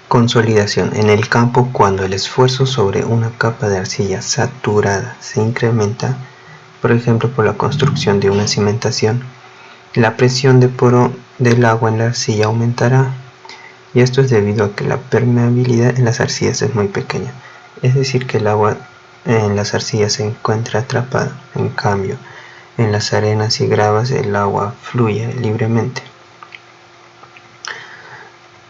Consolidación. En el campo, cuando el esfuerzo sobre una capa de arcilla saturada se incrementa, por ejemplo por la construcción de una cimentación, la presión de poro del agua en la arcilla aumentará, y esto es debido a que la permeabilidad en las arcillas es muy pequeña, es decir que el agua en las arcillas se encuentra atrapada. En cambio, en las arenas y gravas el agua fluye libremente.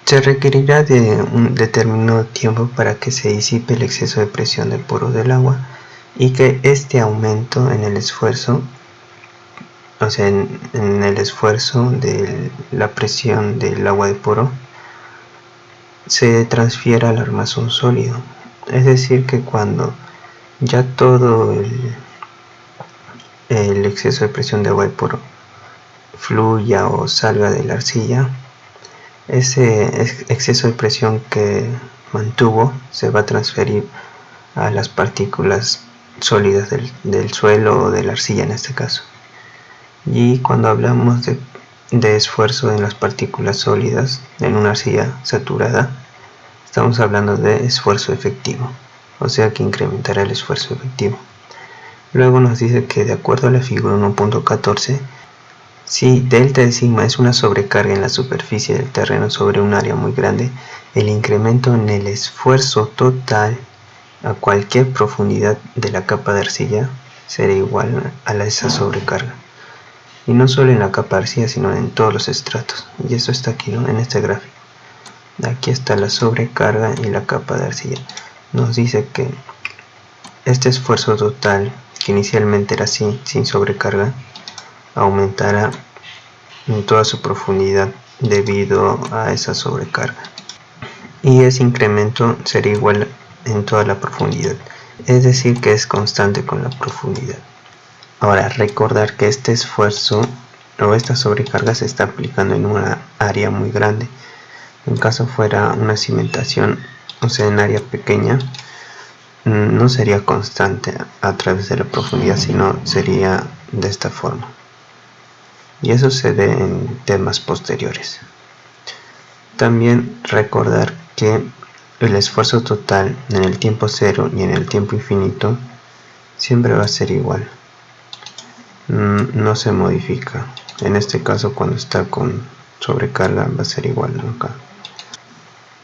Se requerirá de un determinado tiempo para que se disipe el exceso de presión del poro del agua y que este aumento en el esfuerzo, o sea, en el esfuerzo de la presión del agua de poro, se transfiera al armazón sólido. Es decir que cuando ya todo el exceso de presión de agua de poro fluya o salga de la arcilla, ese exceso de presión que mantuvo se va a transferir a las partículas sólidas del suelo o de la arcilla en este caso. Y cuando hablamos de esfuerzo en las partículas sólidas en una arcilla saturada, estamos hablando de esfuerzo efectivo, o sea que incrementará el esfuerzo efectivo. Luego nos dice que de acuerdo a la figura 1.14, si delta de sigma es una sobrecarga en la superficie del terreno sobre un área muy grande, el incremento en el esfuerzo total a cualquier profundidad de la capa de arcilla será igual a esa sobrecarga. Y no solo en la capa de arcilla, sino en todos los estratos. Y eso está aquí, ¿no?, en este gráfico. Aquí está la sobrecarga y la capa de arcilla. Nos dice que este esfuerzo total, que inicialmente era así, sin sobrecarga, aumentará en toda su profundidad debido a esa sobrecarga, y ese incremento será igual en toda la profundidad, es decir que es constante con la profundidad. Ahora, recordar que este esfuerzo o esta sobrecarga se está aplicando en una área muy grande. En caso fuera una cimentación, o sea, en área pequeña, no sería constante a través de la profundidad, sino sería de esta forma. Y eso se ve en temas posteriores. También recordar que el esfuerzo total en el tiempo cero y en el tiempo infinito siempre va a ser igual. No se modifica. En este caso, cuando está con sobrecarga, va a ser igual nunca.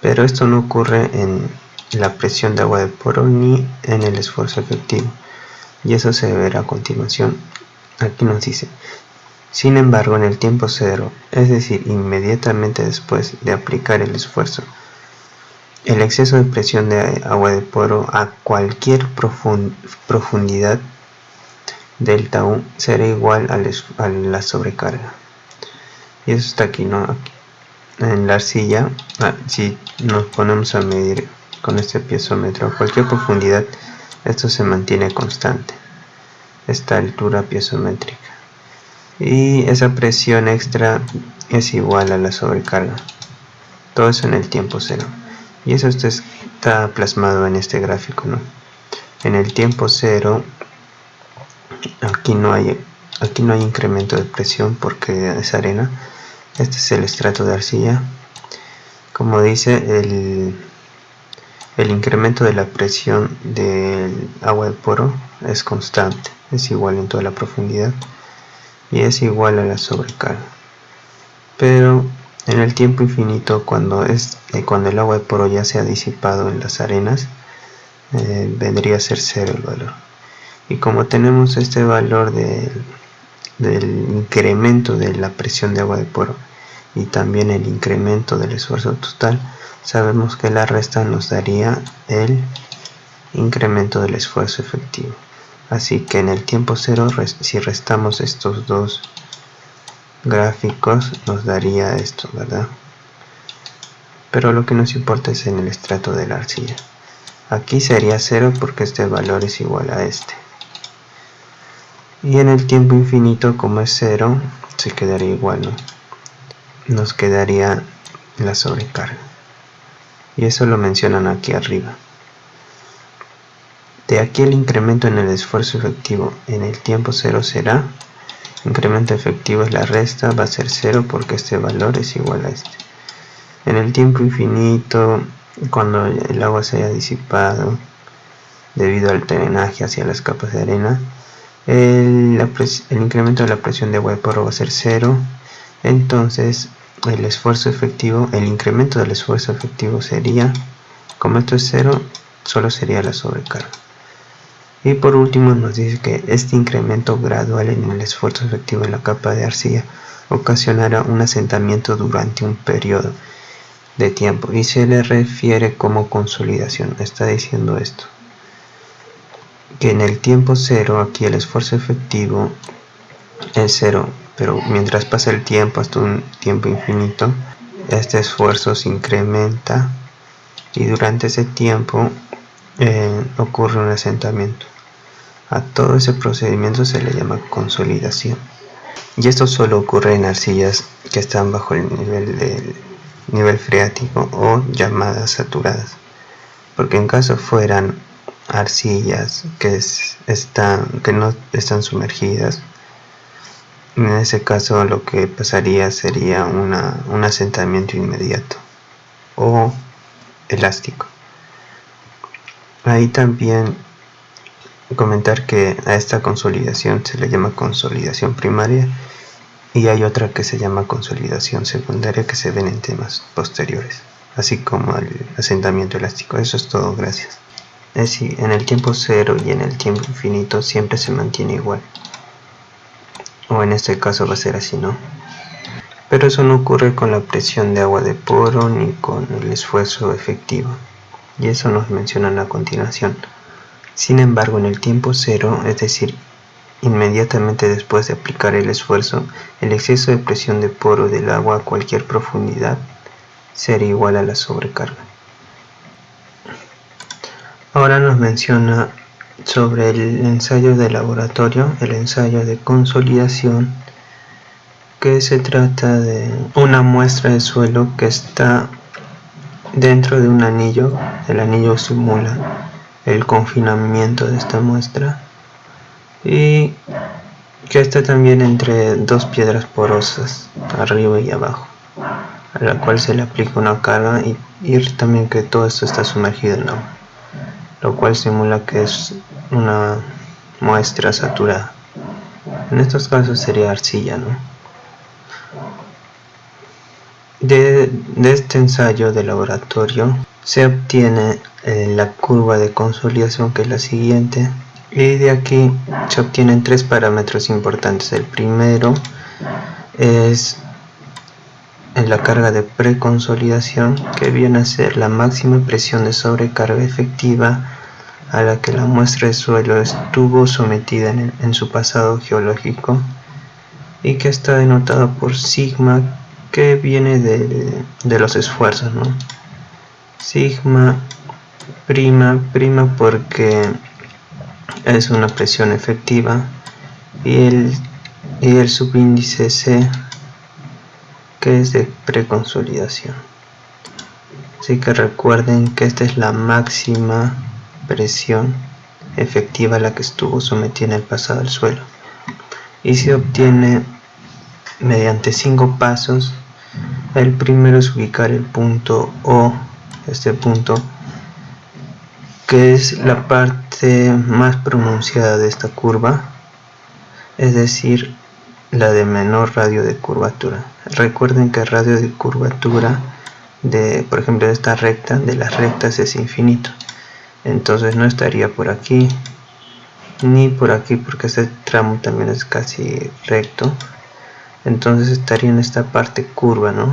Pero esto no ocurre en la presión de agua de poro ni en el esfuerzo efectivo. Y eso se verá a continuación. Aquí nos dice: sin embargo, en el tiempo cero, es decir, inmediatamente después de aplicar el esfuerzo, el exceso de presión de agua de poro a cualquier profundidad delta U será igual a la sobrecarga. Y eso está aquí, ¿no? En la arcilla, si nos ponemos a medir con este piezómetro a cualquier profundidad, esto se mantiene constante, esta altura piezométrica. Y esa presión extra es igual a la sobrecarga. Todo eso en el tiempo cero. Y eso está plasmado en este gráfico, ¿no? En el tiempo cero, aquí no hay incremento de presión porque es arena. Este es el estrato de arcilla. Como dice, el incremento de la presión del agua de poro es constante, es igual en toda la profundidad y es igual a la sobrecarga. Pero en el tiempo infinito, cuando el agua de poro ya se ha disipado en las arenas, vendría a ser cero el valor. Y como tenemos este valor del incremento de la presión de agua de poro y también el incremento del esfuerzo total, sabemos que la resta nos daría el incremento del esfuerzo efectivo. Así que en el tiempo cero, si restamos estos dos gráficos, nos daría esto, ¿verdad? Pero lo que nos importa es en el estrato de la arcilla. Aquí sería 0 porque este valor es igual a este. Y en el tiempo infinito, como es 0, se quedaría igual, ¿no? Nos quedaría la sobrecarga. Y eso lo mencionan aquí arriba. De aquí el incremento en el esfuerzo efectivo en el tiempo 0 será, incremento efectivo es la resta, va a ser 0 porque este valor es igual a este. En el tiempo infinito cuando el agua se haya disipado debido al drenaje hacia las capas de arena, el incremento de la presión de agua de porro va a ser 0. Entonces el incremento del esfuerzo efectivo sería, como esto es 0, solo sería la sobrecarga. Y por último nos dice que este incremento gradual en el esfuerzo efectivo en la capa de arcilla ocasionará un asentamiento durante un periodo de tiempo y se le refiere como consolidación. Está diciendo esto, que en el tiempo 0 aquí el esfuerzo efectivo es 0, pero mientras pasa el tiempo hasta un tiempo infinito, este esfuerzo se incrementa y durante ese tiempo ocurre un asentamiento. A todo ese procedimiento se le llama consolidación. Y esto solo ocurre en arcillas que están bajo el nivel freático o llamadas saturadas. Porque en caso fueran arcillas que no están sumergidas, en ese caso lo que pasaría sería un asentamiento inmediato o elástico. Ahí también comentar que a esta consolidación se le llama consolidación primaria y hay otra que se llama consolidación secundaria que se ven en temas posteriores, así como el asentamiento elástico. Eso es todo, gracias. Es decir, en el tiempo 0 y en el tiempo infinito siempre se mantiene igual, o en este caso va a ser así, ¿no? Pero eso no ocurre con la presión de agua de poro ni con el esfuerzo efectivo, y eso nos mencionan a continuación. Sin embargo, en el tiempo 0, es decir, inmediatamente después de aplicar el esfuerzo, el exceso de presión de poro del agua a cualquier profundidad será igual a la sobrecarga. Ahora nos menciona sobre el ensayo de laboratorio, el ensayo de consolidación, que se trata de una muestra de suelo que está dentro de un anillo. El anillo simula el confinamiento de esta muestra y que está también entre dos piedras porosas, arriba y abajo, a la cual se le aplica una carga y también que todo esto está sumergido en agua, lo cual simula que es una muestra saturada. En estos casos sería arcilla, ¿no? De este ensayo de laboratorio se obtiene la curva de consolidación, que es la siguiente, y de aquí se obtienen tres parámetros importantes. El primero es la carga de preconsolidación, que viene a ser la máxima presión de sobrecarga efectiva a la que la muestra de suelo estuvo sometida en su pasado geológico, y que está denotado por sigma, que viene de los esfuerzos, ¿no? Sigma prima porque es una presión efectiva, y el subíndice C, que es de preconsolidación. Así que recuerden que esta es la máxima presión efectiva a la que estuvo sometida en el pasado el suelo, y se obtiene mediante 5 pasos. El primero es ubicar el punto O, este punto, que es la parte más pronunciada de esta curva, es decir, la de menor radio de curvatura. Recuerden que el radio de curvatura por ejemplo, de esta recta, de las rectas, es infinito. Entonces no estaría por aquí ni por aquí, porque este tramo también es casi recto. Entonces estaría en esta parte curva, ¿no?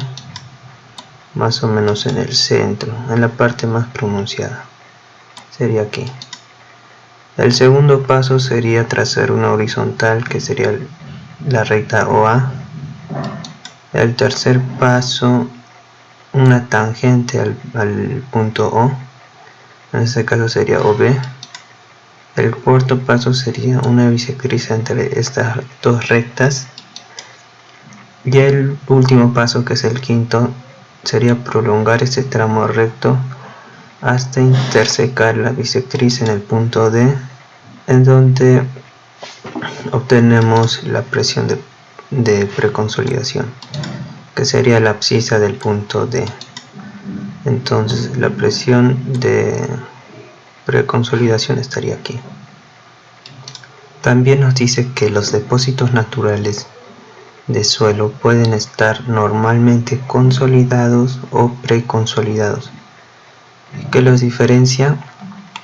Más o menos en el centro, en la parte más pronunciada. Sería aquí. El segundo paso sería trazar una horizontal, que sería la recta OA. El tercer paso, una tangente al punto O. En este caso sería OB. El cuarto paso sería una bisectriz entre estas dos rectas. Y el último paso, que es el quinto, sería prolongar este tramo recto hasta intersecar la bisectriz en el punto D, en donde obtenemos la presión de preconsolidación, que sería la abscisa del punto D. Entonces la presión de preconsolidación estaría aquí. También nos dice que los depósitos naturales de suelo pueden estar normalmente consolidados o preconsolidados. ¿Qué los diferencia?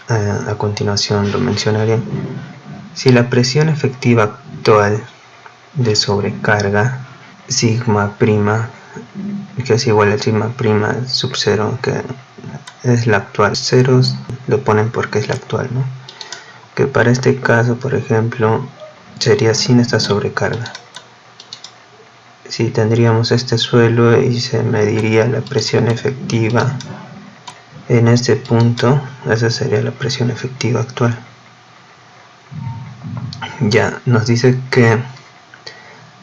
A continuación lo mencionaré. Si la presión efectiva actual de sobrecarga sigma prima, que es igual a sigma prima sub 0, que es la actual, ceros lo ponen porque es la actual, ¿no? Que para este caso, por ejemplo, sería sin esta sobrecarga. Si tendríamos este suelo y se mediría la presión efectiva en este punto, esa sería la presión efectiva actual. Ya nos dice que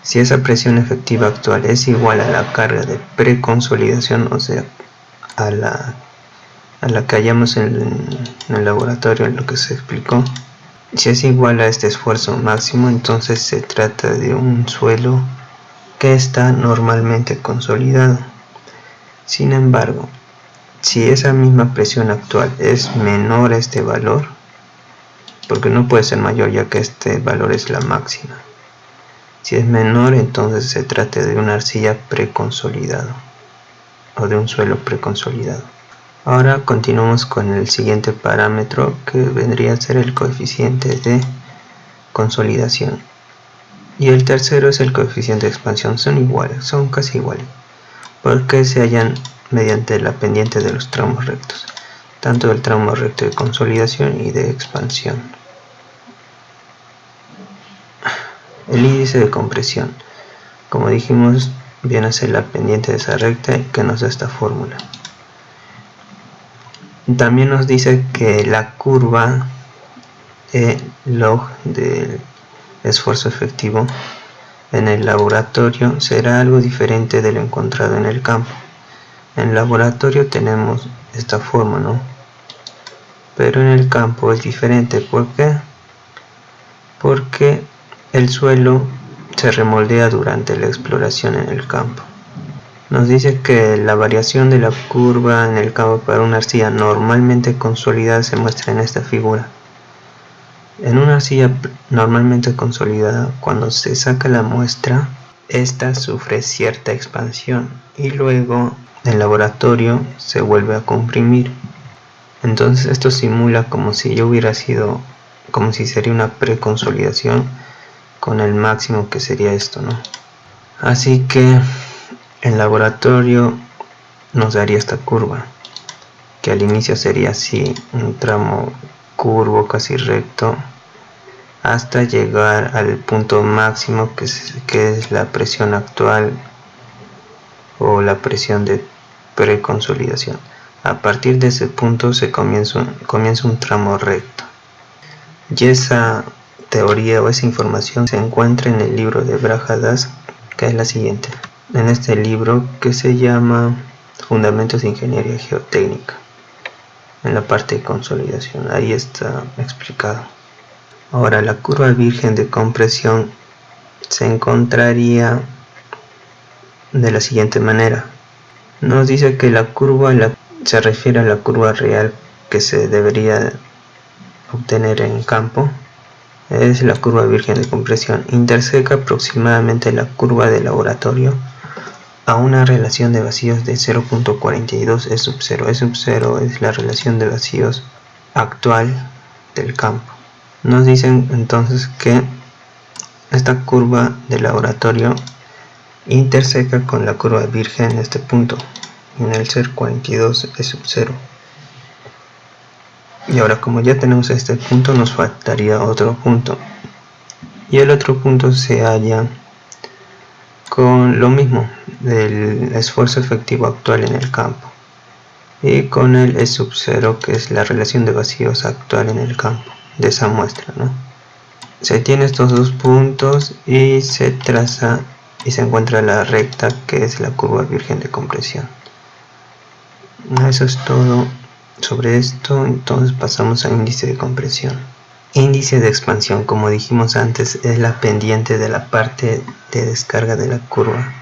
si esa presión efectiva actual es igual a la carga de preconsolidación, o sea, a la que hallamos en el laboratorio, en lo que se explicó, si es igual a este esfuerzo máximo, entonces se trata de un suelo que está normalmente consolidado. Sin embargo, si esa misma presión actual es menor a este valor, porque no puede ser mayor ya que este valor es la máxima, si es menor, entonces se trata de una arcilla preconsolidado o de un suelo preconsolidado. Ahora continuamos con el siguiente parámetro, que vendría a ser el coeficiente de consolidación. Y el tercero es el coeficiente de expansión. Son iguales, son casi iguales, porque se hallan mediante la pendiente de los tramos rectos, tanto del tramo recto de consolidación y de expansión. El índice de compresión, como dijimos, viene a ser la pendiente de esa recta que nos da esta fórmula. También nos dice que la curva log del esfuerzo efectivo en el laboratorio será algo diferente de lo encontrado en el campo. En el laboratorio tenemos esta forma, ¿no? Pero en el campo es diferente. ¿Por qué? Porque el suelo se remoldea durante la exploración en el campo. Nos dice que la variación de la curva en el campo para una arcilla normalmente consolidada se muestra en esta figura. En una arcilla normalmente consolidada, cuando se saca la muestra, esta sufre cierta expansión y luego en laboratorio se vuelve a comprimir. Entonces esto simula como si sería una preconsolidación con el máximo que sería esto, ¿no? Así que en laboratorio nos daría esta curva, que al inicio sería así, un tramo curvo casi recto, hasta llegar al punto máximo que es la presión actual o la presión de preconsolidación. A partir de ese punto se comienza un tramo recto. Y esa teoría o esa información se encuentra en el libro de Brajadas, que es la siguiente. En este libro, que se llama Fundamentos de Ingeniería Geotécnica, en la parte de consolidación, ahí está explicado. Ahora, la curva virgen de compresión se encontraría de la siguiente manera. Nos dice que la curva se refiere a la curva real que se debería obtener en campo. Es la curva virgen de compresión. Interseca aproximadamente la curva de laboratorio a una relación de vacíos de 0.42 E sub 0. E sub 0 es la relación de vacíos actual del campo. Nos dicen entonces que esta curva de laboratorio interseca con la curva virgen en este punto, en el 0.42 E sub 0. Y ahora, como ya tenemos este punto, nos faltaría otro punto, y el otro punto se halla con lo mismo del esfuerzo efectivo actual en el campo y con el E sub 0, que es la relación de vacíos actual en el campo de esa muestra, ¿no? Se tiene estos dos puntos y se traza y se encuentra la recta, que es la curva virgen de compresión. Eso es todo sobre esto. Entonces pasamos a índice de compresión. Índice de expansión, como dijimos antes, es la pendiente de la parte de descarga de la curva,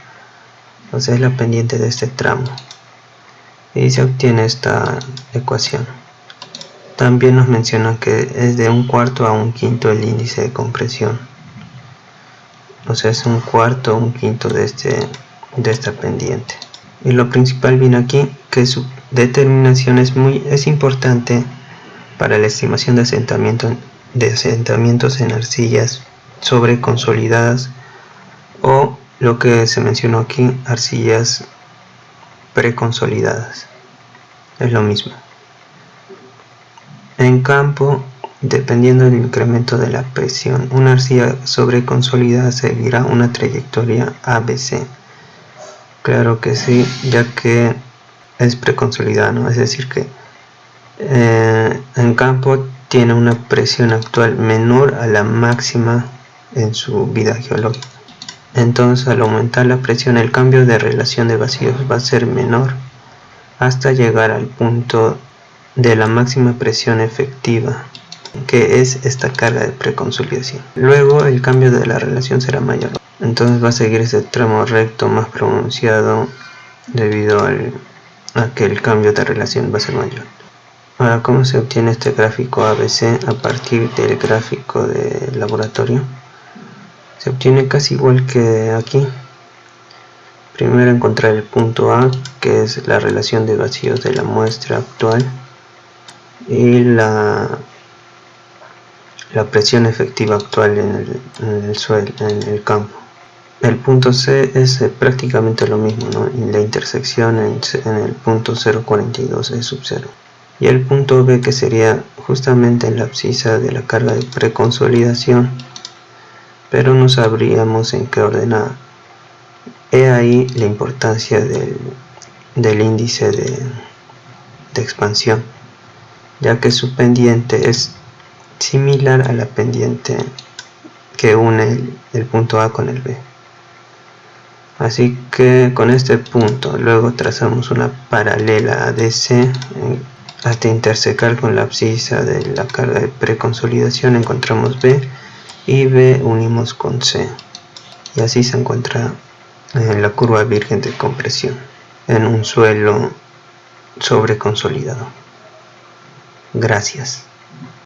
o sea, es la pendiente de este tramo. y se obtiene esta ecuación. También nos mencionan que es de 1/4 a 1/5 el índice de compresión, o sea, es 1/4 o 1/5 de esta pendiente. Y lo principal viene aquí, que su determinación es importante para la estimación de asentamientos en arcillas sobreconsolidadas, o lo que se mencionó aquí, arcillas preconsolidadas. Es lo mismo. En campo, dependiendo del incremento de la presión, una arcilla sobreconsolidada seguirá una trayectoria ABC. Claro que sí, ya que es preconsolidada, ¿no? Es decir que en campo tiene una presión actual menor a la máxima en su vida geológica. Entonces, al aumentar la presión, el cambio de relación de vacíos va a ser menor hasta llegar al punto de la máxima presión efectiva, que es esta carga de preconsolidación. Luego el cambio de la relación será mayor, entonces va a seguir ese tramo recto más pronunciado debido a que el cambio de relación va a ser mayor. Ahora, ¿cómo se obtiene este gráfico ABC a partir del gráfico de laboratorio? Se obtiene casi igual que aquí. Primero encontrar el punto A, que es la relación de vacíos de la muestra actual, y la presión efectiva actual en el suelo, en el campo. El punto C es prácticamente lo mismo, ¿no? Y la intersección en el punto 0,42 es sub 0. Y el punto B, que sería justamente en la abscisa de la carga de preconsolidación, pero no sabríamos en qué ordenada. He ahí la importancia del índice de expansión, ya que su pendiente es similar a la pendiente que une el punto A con el B. Así que con este punto luego trazamos una paralela a DC hasta intersecar con la abscisa de la carga de preconsolidación. Encontramos B y B unimos con C, y así se encuentra en la curva virgen de compresión en un suelo sobreconsolidado. Gracias.